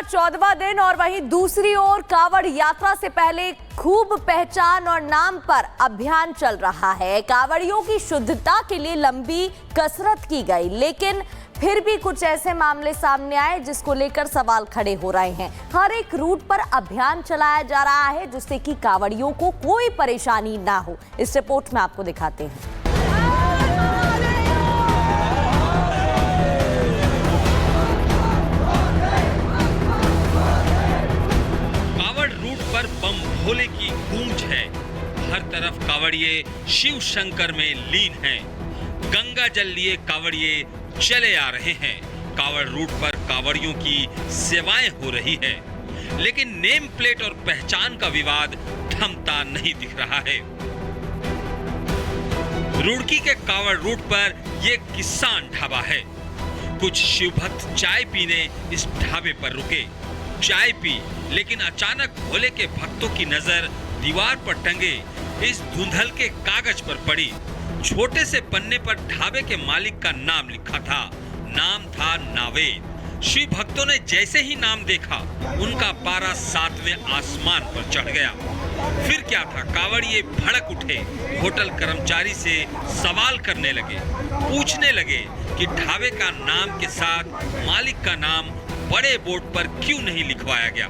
14वां दिन और वहीं दूसरी ओर कांवड़ यात्रा से पहले खूब पहचान और नाम पर अभियान चल रहा है। कांवड़ियों की शुद्धता के लिए लंबी कसरत की गई, लेकिन फिर भी कुछ ऐसे मामले सामने आए जिसको लेकर सवाल खड़े हो रहे हैं। हर एक रूट पर अभियान चलाया जा रहा है जिससे कि कांवड़ियों को कोई परेशानी ना हो। इस रिपोर्ट में आपको दिखाते हैं। बम भोले की गूंज है। हर तरफ कांवड़िए शिव शंकर में लीन हैं। गंगा जल लिए कांवड़िए चले आ रहे हैं। कांवड़ रूट पर कांवड़ियों की सेवाएं हो रही है, लेकिन नेम प्लेट और पहचान का विवाद थमता नहीं दिख रहा है। रुड़की के कांवड़ रूट पर यह किसान ढाबा है। कुछ शिव भक्त चाय पीने इस ढाबे पर रुके। चाय पी, लेकिन अचानक भोले के भक्तों की नजर दीवार पर टंगे इस धुंधल के कागज पर पड़ी। छोटे से पन्ने पर ढाबे के मालिक का नाम लिखा था। नाम था नावेद। शिव भक्तों ने जैसे ही नाम देखा, उनका पारा 7वें आसमान पर चढ़ गया। फिर क्या था, कांवड़िए भड़क उठे। होटल कर्मचारी से सवाल करने लगे, पूछने लगे कि ढाबे का नाम के साथ मालिक का नाम बड़े बोर्ड पर क्यों नहीं लिखवाया गया।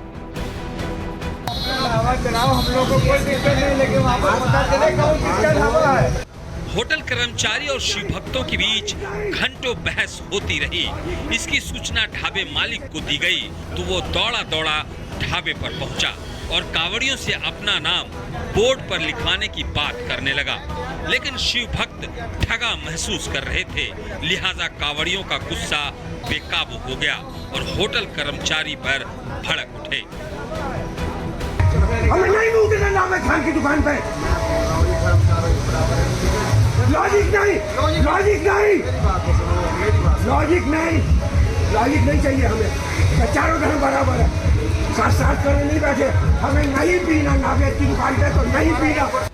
हम लोग को कोई दिक्कत नहीं, लेकिन वहाँ पर पता चले कौन किसका ढाबा है। होटल कर्मचारी और शिव भक्तों के बीच घंटों बहस होती रही। इसकी सूचना ढाबे मालिक को दी गई तो वो दौड़ा दौड़ा ढाबे पर पहुंचा और कांवड़ियों से अपना नाम बोर्ड पर लिखवाने की बात करने लगा। लेकिन शिव भक्त ठगा महसूस कर रहे थे, लिहाजा कांवड़ियों का गुस्सा बेकाबू हो गया और होटल कर्मचारी पर भड़क उठे। हमें नहीं उतरना नाम है खान की दुकान पे। लॉजिक नहीं, लॉजिक नहीं, लॉजिक नहीं, लॉजिक नहीं चाहिए हमें। चारों धर्म बराबर है, साथ साथ करने नहीं बैठे। हमें नहीं पीना नावेद की दुकान पे, तो नहीं पीना।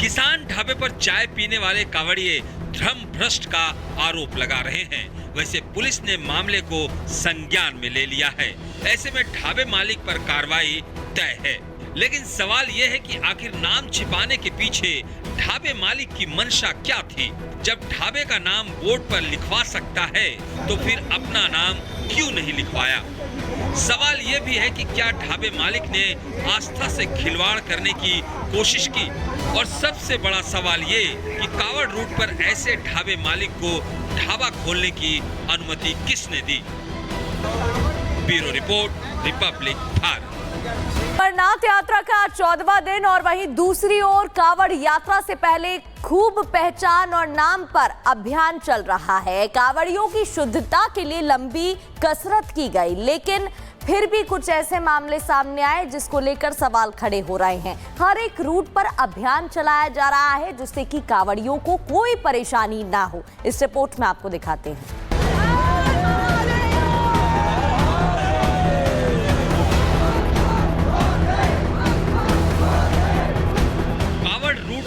किसान ढाबे पर चाय पीने वाले कांवड़िए धर्म भ्रष्ट का आरोप लगा रहे हैं। वैसे पुलिस ने मामले को संज्ञान में ले लिया है। ऐसे में ढाबे मालिक पर कार्रवाई तय है, लेकिन सवाल यह है कि आखिर नाम छिपाने के पीछे ढाबे मालिक की मंशा क्या थी। जब ढाबे का नाम बोर्ड पर लिखवा सकता है तो फिर अपना नाम क्यों नहीं लिखवाया। सवाल यह भी है कि क्या ढाबे मालिक ने आस्था से खिलवाड़ करने की कोशिश की, और सबसे बड़ा सवाल ये कि कांवड़ रूट पर ऐसे ढाबे मालिक को ढाबा खोलने की अनुमति किसने दी। Bureau report, Republic Bharat. Amarnath यात्रा का 14वां दिन और वहीं दूसरी ओर कांवड़ यात्रा से पहले खूब पहचान और नाम पर अभियान चल रहा है। कांवड़ियों की शुद्धता के लिए लंबी कसरत की गई, लेकिन फिर भी कुछ ऐसे मामले सामने आए जिसको लेकर सवाल खड़े हो रहे हैं। हर एक रूट पर अभियान चलाया जा रहा है जिससे कि कांवड़ियों को कोई परेशानी ना हो। इस रिपोर्ट में आपको दिखाते हैं।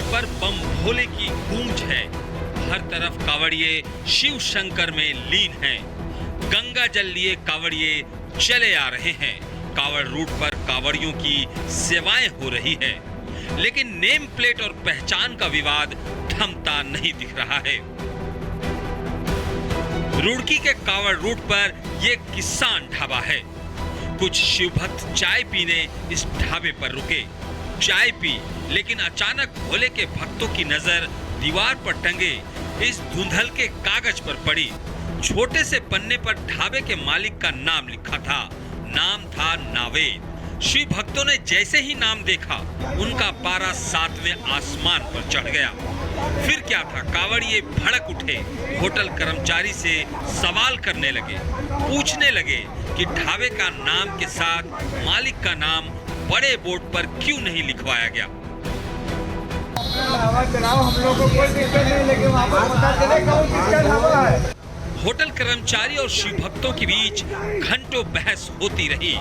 पर बम भोले की गूंज है। हर तरफ कांवड़िए शिव शंकर में लीन हैं। गंगा जल लिए कांवड़िए चले आ रहे हैं। कांवड़ रूट पर कांवड़ियों की सेवाएं हो रही है, लेकिन नेम प्लेट और पहचान का विवाद थमता नहीं दिख रहा है। रुड़की के कांवड़ रूट पर यह किसान ढाबा है। कुछ शिव भक्त चाय पीने इस ढाबे पर रुके। चाय पी, लेकिन अचानक भोले के भक्तों की नजर दीवार पर टंगे इस धुंधल के कागज पर पड़ी। छोटे से पन्ने पर ढाबे के मालिक का नाम लिखा था। नाम था नावेद। शिव भक्तों ने जैसे ही नाम देखा, उनका पारा 7वें आसमान पर चढ़ गया। फिर क्या था, कांवड़िए भड़क उठे। होटल कर्मचारी से सवाल करने लगे, पूछने लगे कि ढाबे का नाम के साथ मालिक का नाम बड़े बोर्ड पर क्यों नहीं लिखवाया गया। हम लोग को कोई दिक्कत नहीं, लेकिन वहाँ पर पता चले कौन किसका ढाबा है। होटल कर्मचारी और शिव भक्तों के बीच घंटों बहस होती रही।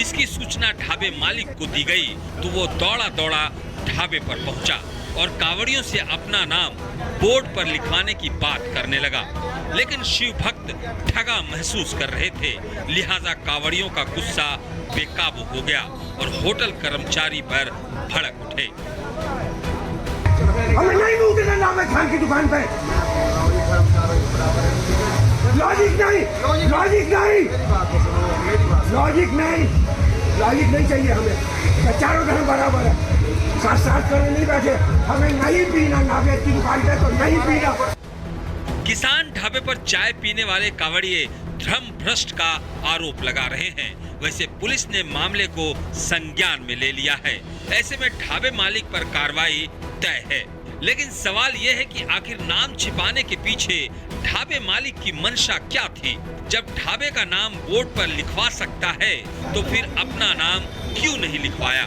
इसकी सूचना ढाबे मालिक को दी गई तो वो दौड़ा दौड़ा ढाबे पर पहुंचा और कावड़ियों से अपना नाम बोर्ड पर लिखवाने की बात करने लगा। लेकिन शिव भक्त ठगा महसूस कर रहे थे, लिहाजा कावड़ियों का गुस्सा बेकाबू हो गया और होटल कर्मचारी पर भड़क उठे। हमें नहीं उतरना नाम है खान की दुकान पे। लॉजिक नहीं, लॉजिक नहीं, लॉजिक नहीं, लॉजिक नहीं चाहिए हमें। चारों धर्म बराबर है, साथ साथ करने नहीं बैठे। हमें नहीं पीना नावेद की दुकान पे, तो नहीं पीना। किसान ढाबे पर चाय पीने वाले कावड़िए धर्म भ्रष्ट का आरोप लगा रहे हैं। वैसे पुलिस ने मामले को संज्ञान में ले लिया है। ऐसे में ढाबे मालिक पर कार्रवाई तय है। लेकिन सवाल यह है कि आखिर नाम छिपाने के पीछे ढाबे मालिक की मंशा क्या थी? जब ढाबे का नाम बोर्ड पर लिखवा सकता है तो फिर अपना नाम क्यों नहीं लिखवाया?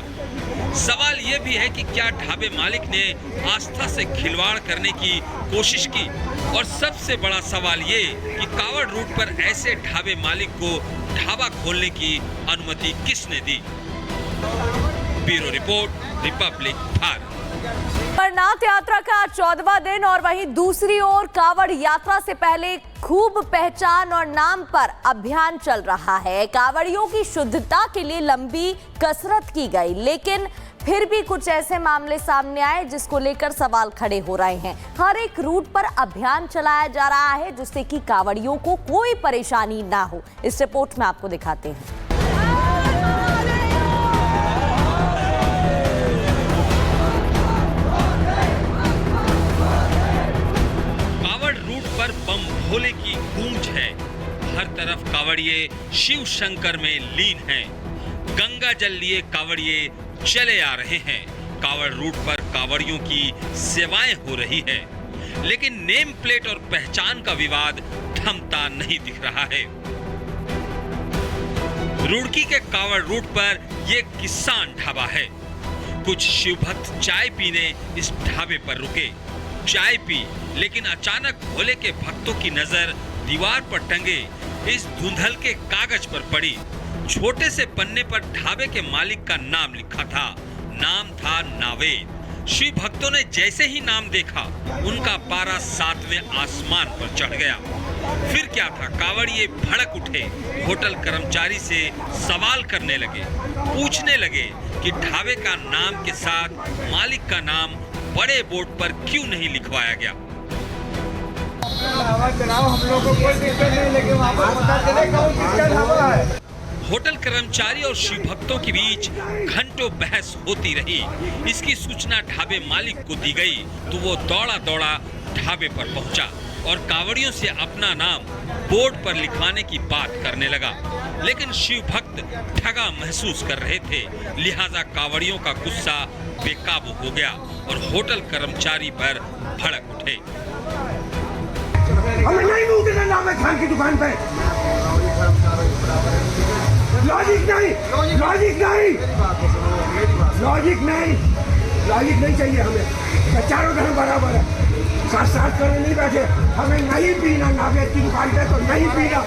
सवाल यह भी है कि क्या ढाबे मालिक ने आस्था से खिलवाड़ करने की कोशिश की? और सबसे बड़ा सवाल ये कि कावड़ रूट पर ऐसे ढाबे मालिक को ढाबा खोलने की अनुमति किसने दी? Bureau report, Republic Bharat. Amarnath यात्रा का 14वां दिन और वहीं दूसरी ओर कावड़ यात्रा से पहले खूब पहचान और नाम पर अभियान चल रहा है। कावड़ियों की शुद्धता के लिए लंबी कसरत की गई, लेकिन फिर भी कुछ ऐसे मामले सामने आए जिसको लेकर सवाल खड़े हो रहे हैं। हर एक रूट पर अभियान चलाया जा रहा है जिससे कि कावड़ियों को कोई परेशानी ना हो। इस रिपोर्ट में आपको दिखाते हैं। बम भोले की गूंज है। हर तरफ कावड़िए शिव शंकर में लीन हैं। गंगा जल लिए कावड़िए चले आ रहे हैं। कावड़ रूट पर कावड़ियों की सेवाएं हो रही है, लेकिन नेम प्लेट और पहचान का विवाद थमता नहीं दिख रहा है। रुड़की के कावड़ रूट पर यह किसान ढाबा है। कुछ शिव भक्त चाय पीने इस ढाबे पर रुके। चाय पी, लेकिन अचानक भोले के भक्तों की नजर दीवार पर टंगे इस धुंधल के कागज पर पड़ी। छोटे से पन्ने पर ढाबे के मालिक का नाम लिखा था। नाम था नावेद। शिव भक्तों ने जैसे ही नाम देखा, उनका पारा 7वें आसमान पर चढ़ गया। फिर क्या था, कावड़िए भड़क उठे। होटल कर्मचारी से सवाल करने लगे, पूछने लगे कि ढाबे का नाम के साथ मालिक का नाम बड़े बोर्ड पर क्यों नहीं लिखवाया गया। हम लोग को कोई दिक्कत नहीं, लेकिन वहाँ पर पता चले कौन किसका ढाबा है। होटल कर्मचारी और शिव भक्तों के बीच घंटों बहस होती रही। इसकी सूचना ढाबे मालिक को दी गई तो वो दौड़ा दौड़ा ढाबे पर पहुंचा और कावड़ियों से अपना नाम बोर्ड पर लिखवाने की बात करने लगा। लेकिन शिव भक्त ठगा महसूस कर रहे थे, लिहाजा कावड़ियों का गुस्सा बेकाबू हो गया और होटल कर्मचारी पर भड़क उठे। हमें नहीं उतरना नाम है खान की दुकान पे। लॉजिक नहीं, लॉजिक नहीं, लॉजिक नहीं, लॉजिक नहीं चाहिए हमें। चारों धर्म बराबर है, साथ साथ करने नहीं बैठे। हमें नहीं पीना नावेद की दुकान पे, तो नहीं पीना।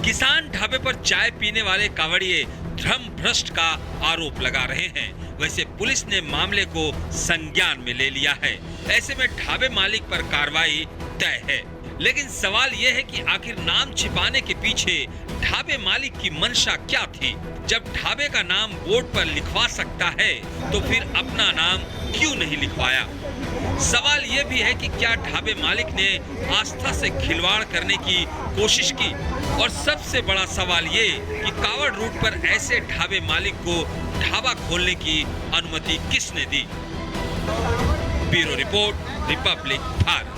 किसान ढाबे पर चाय पीने वाले कावड़िए धर्म भ्रष्ट का आरोप लगा रहे हैं। वैसे पुलिस ने मामले को संज्ञान में ले लिया है। ऐसे में ढाबे मालिक पर कार्रवाई तय है। लेकिन सवाल यह है कि आखिर नाम छिपाने के पीछे ढाबे मालिक की मंशा क्या थी? जब ढाबे का नाम बोर्ड पर लिखवा सकता है तो फिर अपना नाम क्यों नहीं लिखवाया? सवाल यह भी है कि क्या ढाबे मालिक ने आस्था से खिलवाड़ करने की कोशिश की? और सबसे बड़ा सवाल ये कि कावड़ रूट पर ऐसे ढाबे मालिक को ढाबा खोलने की अनुमति किसने दी? Bureau report, Republic Bharat.